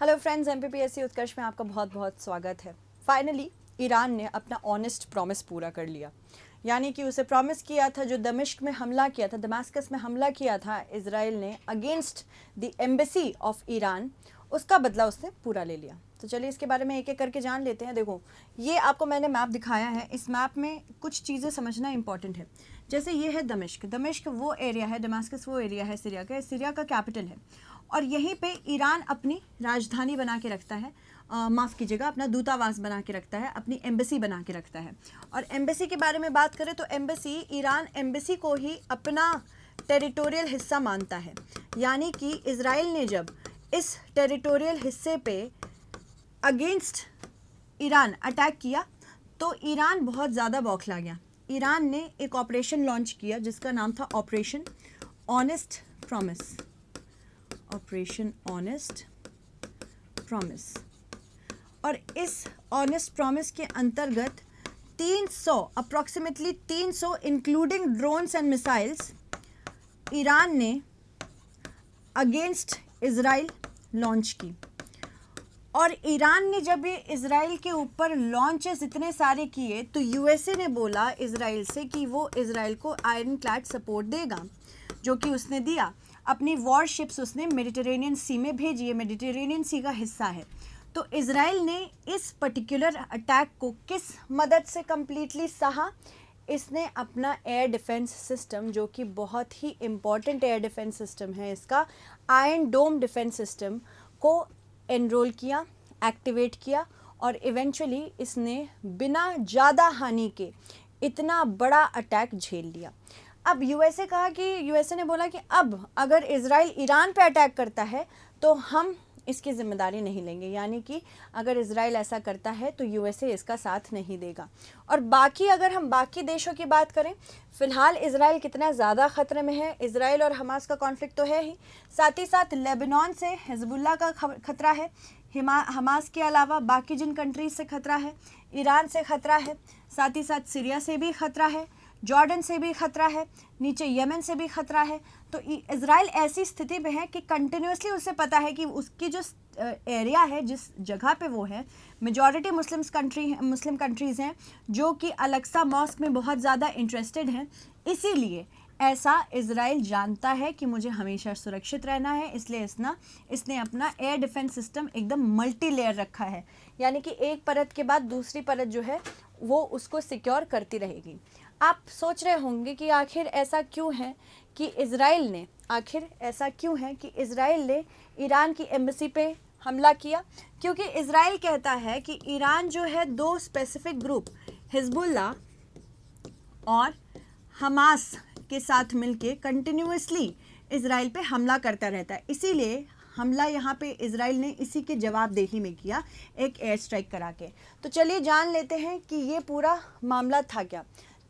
Hello friends, MPPSC उत्कर्ष में आपका बहुत बहुत स्वागत है। फाइनली ईरान ने अपना ऑनेस्ट प्रॉमिस पूरा कर लिया, यानी कि उसे प्रॉमिस किया था, जो दमिश्क में हमला किया था, दमास्कस में हमला किया था इजराइल ने against the embassy of Iran, उसका बदला उसने पूरा ले लिया। तो चलिए इसके बारे में एक एक करके जान लेते हैं। देखो, ये आपको मैंने मैप दिखाया है। इस मैप में कुछ चीज़ें समझना इंपॉर्टेंट है। जैसे ये है दमिश्क, दमिश्क वो एरिया है, दमास्कस वो एरिया है सीरिया का कैपिटल है, और यहीं पे ईरान अपनी राजधानी बना के रखता है, माफ़ कीजिएगा, अपना दूतावास बना के रखता है, अपनी एम्बेसी बना के रखता है। और एम्बेसी के बारे में बात करें तो एम्बेसी, ईरान एम्बेसी को ही अपना टेरिटोरियल हिस्सा मानता है, यानी कि इजराइल ने जब इस टेरिटोरियल हिस्से पे अगेंस्ट ईरान अटैक किया तो ईरान बहुत ज़्यादा बौखला गया। ईरान ने एक ऑपरेशन लॉन्च किया जिसका नाम था operation honest promise. Operation honest promise. और इस ऑनेस्ट प्रॉमिस के अंतर्गत 300 approximately 300 including drones and missiles Iran ने अगेंस्ट इजराइल लॉन्च की। और ईरान ने जब ये इजराइल के ऊपर लॉन्चेस इतने सारे किए तो यूएसए ने बोला इजराइल से कि वो इजराइल को आयरन क्लैड सपोर्ट देगा, जो कि उसने दिया। अपनी वॉरशिप्स उसने मेडिटेरेनियन सी में भेजी है, मेडिटेरेनियन सी का हिस्सा है। तो इजराइल ने इस पर्टिकुलर अटैक को किस मदद से कम्प्लीटली सहा? इसने अपना एयर डिफेंस सिस्टम, जो कि बहुत ही इम्पॉर्टेंट एयर डिफेंस सिस्टम है इसका, आयरन डोम डिफेंस सिस्टम को एनरोल किया, एक्टिवेट किया, और इवेंचुअली इसने बिना ज़्यादा हानि के इतना बड़ा अटैक झेल लिया। अब यूएसए ने बोला कि अब अगर इजराइल ईरान पे अटैक करता है तो हम इसकी जिम्मेदारी नहीं लेंगे, यानी कि अगर इजराइल ऐसा करता है तो यूएसए इसका साथ नहीं देगा। और बाकी अगर हम बाकी देशों की बात करें, फ़िलहाल इजराइल कितना ज़्यादा ख़तरे में है, इजराइल और हमास का कॉन्फ्लिक्ट तो है ही, साथ ही साथ लेबनान से हिजबुल्लाह का खतरा है, हमास के अलावा बाकी जिन कंट्रीज से खतरा है, ईरान से खतरा है, साथ ही साथ सीरिया से भी खतरा है, जॉर्डन से भी खतरा है, नीचे यमन से भी खतरा है। तो इजराइल ऐसी स्थिति में है कि कंटिन्यूसली उसे पता है कि उसकी जो एरिया है, जिस जगह पे वो है, मेजॉरिटी मुस्लिम कंट्रीज़ हैं जो कि अलक्सा मॉस्क में बहुत ज़्यादा इंटरेस्टेड हैं। इसीलिए ऐसा इजराइल जानता है कि मुझे हमेशा सुरक्षित रहना है, इसलिए इसने अपना एयर डिफेंस सिस्टम एकदम मल्टी लेयर रखा है, यानी कि एक परत के बाद दूसरी परत जो है वो उसको सिक्योर करती रहेगी। आप सोच रहे होंगे कि आखिर ऐसा क्यों है कि इजराइल ने ईरान की एम्बेसी पे हमला किया? क्योंकि इजराइल कहता है कि ईरान जो है दो स्पेसिफिक ग्रुप, हिजबुल्लाह और हमास के साथ मिलके कंटिन्यूअसली इजराइल पे हमला करता रहता है। इसीलिए हमला यहाँ पे इजराइल ने इसी के जवाबदेही में किया, एक एयर स्ट्राइक करा के। तो चलिए जान लेते हैं कि ये पूरा मामला था क्या।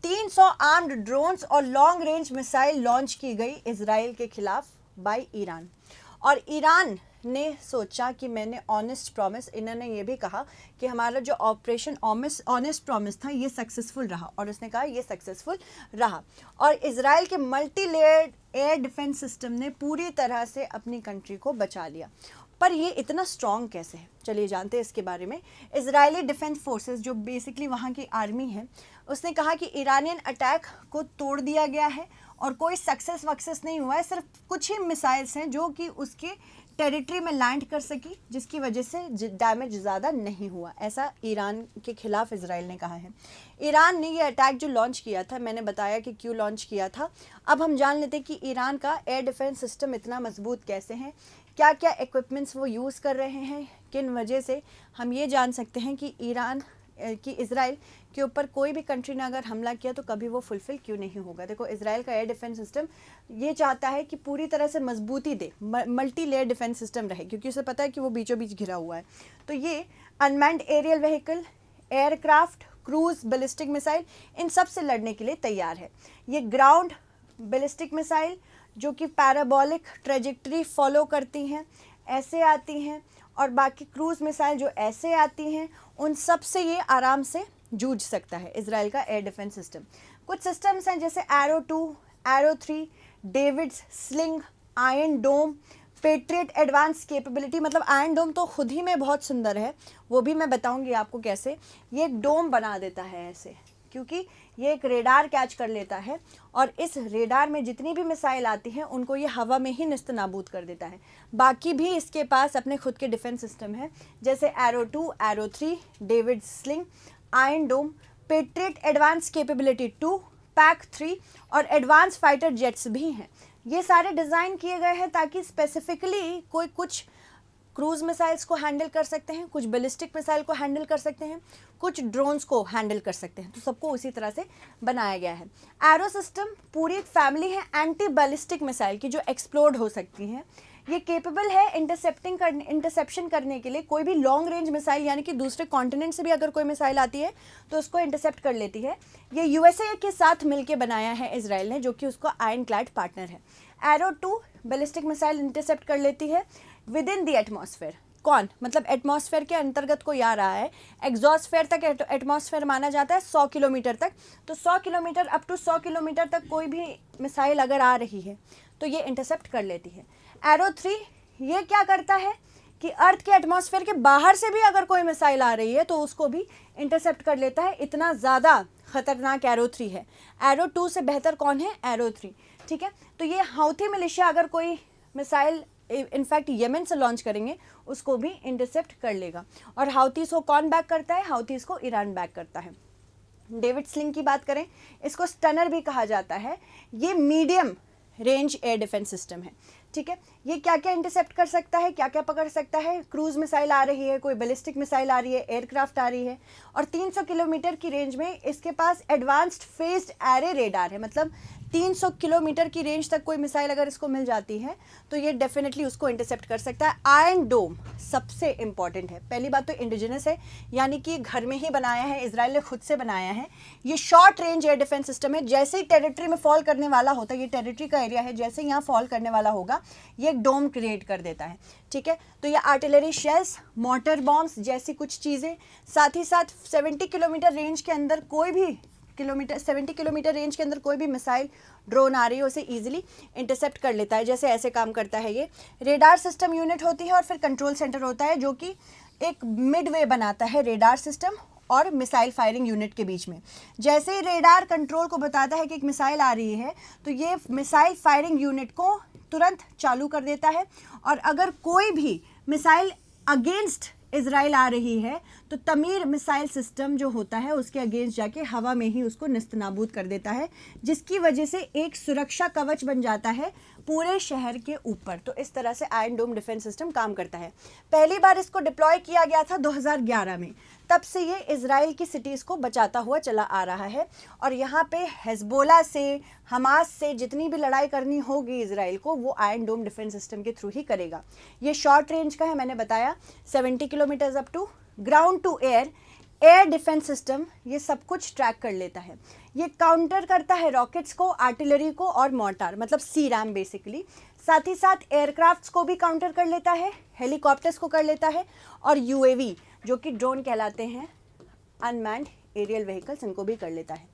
300 आर्म्ड ड्रोन्स और लॉन्ग रेंज मिसाइल लॉन्च की गई इजराइल के खिलाफ बाय ईरान। और ईरान ने सोचा कि मैंने ऑनेस्ट प्रॉमिस, इन्होंने ये भी कहा कि हमारा जो ऑपरेशन ऑनेस्ट प्रॉमिस था ये सक्सेसफुल रहा, और उसने कहा ये सक्सेसफुल रहा। और इजराइल के multi layered air defence system ने पूरी तरह से अपनी कंट्री को बचा लिया। पर ये इतना स्ट्रॉन्ग कैसे है, चलिए जानते हैं इसके बारे में। इजरायली डिफेंस फोर्सेस, जो बेसिकली वहाँ की आर्मी है, उसने कहा कि ईरानियन अटैक को तोड़ दिया गया है और कोई सक्सेस नहीं हुआ है, सिर्फ कुछ ही मिसाइल्स हैं जो कि उसके टेरिटरी में लैंड कर सकी, जिसकी वजह से डैमेज ज़्यादा नहीं हुआ। ऐसा ईरान के खिलाफ इजराइल ने कहा है। ईरान ने ये अटैक जो लॉन्च किया था, मैंने बताया कि क्यों लॉन्च किया था। अब हम जान लेते हैं कि ईरान का एयर डिफेंस सिस्टम इतना मजबूत कैसे है, क्या क्या इक्विपमेंट्स वो यूज़ कर रहे हैं, किन वजह से। हम ये जान सकते हैं कि इजराइल के ऊपर कोई भी कंट्री ने अगर हमला किया तो कभी वो फुलफिल क्यों नहीं होगा। देखो, इजराइल का एयर डिफेंस सिस्टम ये चाहता है कि पूरी तरह से मजबूती दे, मल्टी लेयर डिफेंस सिस्टम रहे, क्योंकि उसे पता है कि वो बीचों बीच घिरा हुआ है। तो ये unmanned aerial vehicle, aircraft, cruise, ballistic missile, इन सब से लड़ने के लिए तैयार है। ये ग्राउंड बैलिस्टिक मिसाइल जो कि पैराबोलिक ट्रेजेक्ट्री फॉलो करती हैं, ऐसे आती हैं, और बाकी क्रूज मिसाइल जो ऐसे आती हैं, उन सब से ये आराम से जूझ सकता है इजराइल का एयर डिफेंस सिस्टम। कुछ सिस्टम्स हैं जैसे Arrow 2, Arrow 3, David's, Sling, Iron Dome, Patriot advance capability, मतलब आयरन डोम तो खुद ही में बहुत सुंदर है, वो भी मैं बताऊंगी आपको कैसे। ये एक डोम बना देता है ऐसे, क्योंकि ये एक रेडार कैच कर लेता है और इस रेडार में जितनी भी मिसाइल आती हैं उनको ये हवा में ही निस्त नाबूद कर देता है। बाकी भी इसके पास अपने खुद के डिफेंस सिस्टम है, जैसे Arrow 2, Arrow 3, David Sling, Iron Dome, Patriot advance capability 2, PAC 3 और एडवांस फाइटर जेट्स भी हैं। ये सारे डिज़ाइन किए गए हैं ताकि स्पेसिफिकली कोई कुछ क्रूज मिसाइल्स को हैंडल कर सकते हैं, कुछ बैलिस्टिक मिसाइल को हैंडल कर सकते हैं, कुछ ड्रोन्स को हैंडल कर सकते हैं, तो सबको उसी तरह से बनाया गया है। एरो सिस्टम पूरी एक फैमिली है एंटी बैलिस्टिक मिसाइल की जो एक्सप्लोड हो सकती हैं। ये केपेबल है इंटरसेप्शन करने के लिए। कोई भी लॉन्ग रेंज मिसाइल यानी कि दूसरे कॉन्टिनेंट से भी अगर कोई मिसाइल आती है तो उसको इंटरसेप्ट कर लेती है। ये यूएसए के साथ मिलकर बनाया है इजराइल ने, जो कि उसका आयरन क्लैड पार्टनर है। एरो 2 बैलिस्टिक मिसाइल इंटरसेप्ट कर लेती है विद इन द एटमॉस्फेयर। कौन, मतलब एटमॉस्फेयर के अंतर्गत कोई आ रहा है, एग्जॉस्फेयर तक एटमॉस्फेयर माना जाता है 100 किलोमीटर तक, तो 100 किलोमीटर अप टू 100 किलोमीटर तक कोई भी मिसाइल अगर आ रही है तो ये इंटरसेप्ट कर लेती है। एरो 3 ये क्या करता है कि अर्थ के एटमॉस्फेयर के बाहर से भी अगर कोई मिसाइल आ रही है तो उसको भी इंटरसेप्ट कर लेता है। इतना ज़्यादा खतरनाक एरो 3 है। एरो 2 से बेहतर कौन है, एरो 3, ठीक है। तो ये हाउथी मिलिशिया अगर कोई मिसाइल इनफैक्ट यमन से लॉन्च करेंगे उसको भी इंटरसेप्ट कर लेगा। और हाउथीज को कौन बैक करता है, हाउथीज को ईरान बैक करता है। डेविड स्लिंग की बात करें, इसको स्टनर भी कहा जाता है। ये medium range air defence system है, ठीक है। ये क्या क्या इंटरसेप्ट कर सकता है, क्या क्या पकड़ सकता है, क्रूज मिसाइल आ रही है, कोई बैलिस्टिक मिसाइल आ रही है, एयरक्राफ्ट आ रही है, और 300 किलोमीटर की रेंज में इसके पास एडवांस्ड फेज्ड एरे रेडार है। मतलब 300 किलोमीटर की रेंज तक कोई मिसाइल अगर इसको मिल जाती है तो ये डेफिनेटली उसको इंटरसेप्ट कर सकता है। आयरन डोम सबसे इंपॉर्टेंट है। पहली बात तो इंडिजिनस है, यानी कि घर में ही बनाया है, इजराइल ने खुद से बनाया है। ये short range air defence system है। जैसे ही टेरिटरी में फॉल करने वाला होता है, ये टेरिटरी का एरिया है, जैसे ही यहाँ फॉल करने वाला होगा ये एक डोम क्रिएट कर देता है, ठीक है। तो ये आर्टिलरी शेल्स, मोटर बॉम्ब्स जैसी कुछ चीज़ें, साथ ही साथ 70 किलोमीटर रेंज के अंदर कोई भी 70 किलोमीटर रेंज के अंदर कोई भी मिसाइल ड्रोन आ रही है उसे इजीली इंटरसेप्ट कर लेता है। जैसे ऐसे काम करता है ये। रेडार सिस्टम यूनिट होती है और फिर कंट्रोल सेंटर होता है, जो कि एक मिडवे बनाता है रेडार सिस्टम और मिसाइल फायरिंग यूनिट के बीच में। जैसे ही रेडार कंट्रोल को बताता है कि एक मिसाइल आ रही है तो ये मिसाइल फायरिंग यूनिट को तुरंत चालू कर देता है, और अगर कोई भी मिसाइल अगेंस्ट इजराइल आ रही है तो तमीर मिसाइल सिस्टम जो होता है उसके अगेंस्ट जाके हवा में ही उसको निस्तनाबूद कर देता है, जिसकी वजह से एक सुरक्षा कवच बन जाता है पूरे शहर के ऊपर। तो इस तरह से आयरन डोम डिफेंस सिस्टम काम करता है। पहली बार इसको डिप्लॉय किया गया था 2011 में। तब से ये इजराइल की सिटीज़ को बचाता हुआ चला आ रहा है, और यहाँ पे हेजबोला से, हमास से जितनी भी लड़ाई करनी होगी इजराइल को, वो आयरन डोम डिफेंस सिस्टम के थ्रू ही करेगा। ये शॉर्ट रेंज का है, मैंने बताया 70 kilometres up to ground to air defence system ये सब कुछ ट्रैक कर लेता है। ये काउंटर करता है रॉकेट्स को, आर्टिलरी को और मोर्टार, मतलब सी रैम बेसिकली। साथ ही साथ एयरक्राफ्ट्स को भी काउंटर कर लेता है, हेलीकॉप्टर्स को कर लेता है, और यूएवी जो कि ड्रोन कहलाते हैं, अनमैन्ड एरियल व्हीकल्स, इनको भी कर लेता है।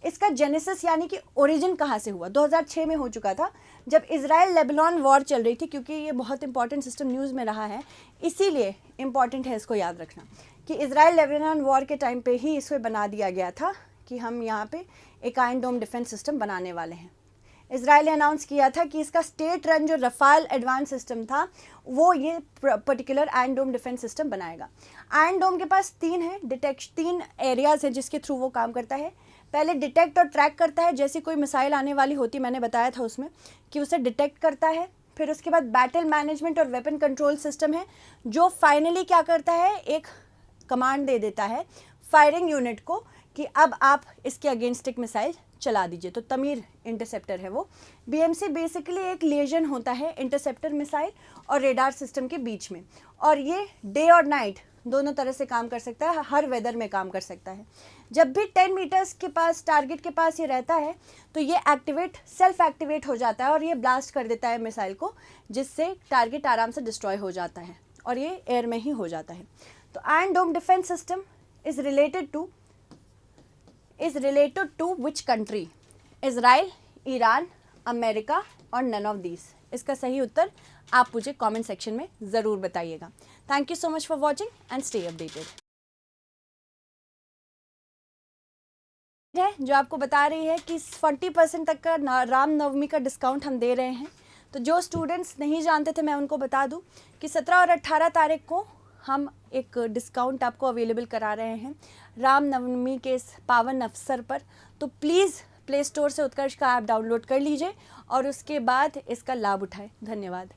इसका जेनेसिस यानी कि ओरिजिन कहाँ से हुआ, 2006 में हो चुका था, जब इजराइल लेबनान वॉर चल रही थी। क्योंकि ये बहुत इंपॉर्टेंट सिस्टम न्यूज़ में रहा है, इसीलिए इम्पॉर्टेंट है इसको याद रखना कि इजराइल लेबनान वॉर के टाइम पे ही इसे बना दिया गया था कि हम यहाँ पे एक आयरन डोम डिफेंस सिस्टम बनाने वाले हैं। इजराइल ने अनाउंस किया था कि इसका स्टेट रन जो रफाल एडवांस सिस्टम था वो ये particular iron Dome defence system बनाएगा। आयरन डोम के पास 3 एरियाज़ हैं जिसके थ्रू वो काम करता है। पहले डिटेक्ट और ट्रैक करता है, जैसी कोई मिसाइल आने वाली होती, मैंने बताया था उसमें कि उसे डिटेक्ट करता है। फिर उसके बाद बैटल मैनेजमेंट और वेपन कंट्रोल सिस्टम है, जो फाइनली क्या करता है, एक कमांड दे देता है फायरिंग यूनिट को कि अब आप इसके अगेंस्ट एक मिसाइल चला दीजिए। तो तमीर इंटरसेप्टर है वो। बीएमसी बेसिकली एक लिएजन होता है इंटरसेप्टर मिसाइल और रेडार सिस्टम के बीच में, और ये डे और नाइट दोनों तरह से काम कर सकता है, हर वेदर में काम कर सकता है। जब भी 10 मीटर्स के पास टारगेट के पास ये रहता है तो ये सेल्फ एक्टिवेट हो जाता है और ये ब्लास्ट कर देता है मिसाइल को, जिससे टारगेट आराम से डिस्ट्रॉय हो जाता है और ये एयर में ही हो जाता है। तो Iron Dome defence system is related to which country? Israel, Iran, America और नन ऑफ दीज। इसका सही उत्तर आप मुझे कमेंट सेक्शन में ज़रूर बताइएगा। Thank you so much for watching and stay updated. है जो आपको बता रही है कि 40% तक का रामनवमी का डिस्काउंट हम दे रहे हैं। तो जो स्टूडेंट्स नहीं जानते थे, मैं उनको बता दूं कि 17 और 18 तारीख को हम एक डिस्काउंट आपको अवेलेबल करा रहे हैं रामनवमी के इस पावन अवसर पर। तो प्लीज़ प्ले स्टोर से उत्कर्ष का ऐप डाउनलोड कर लीजिए और उसके बाद इसका लाभ उठाएं। धन्यवाद।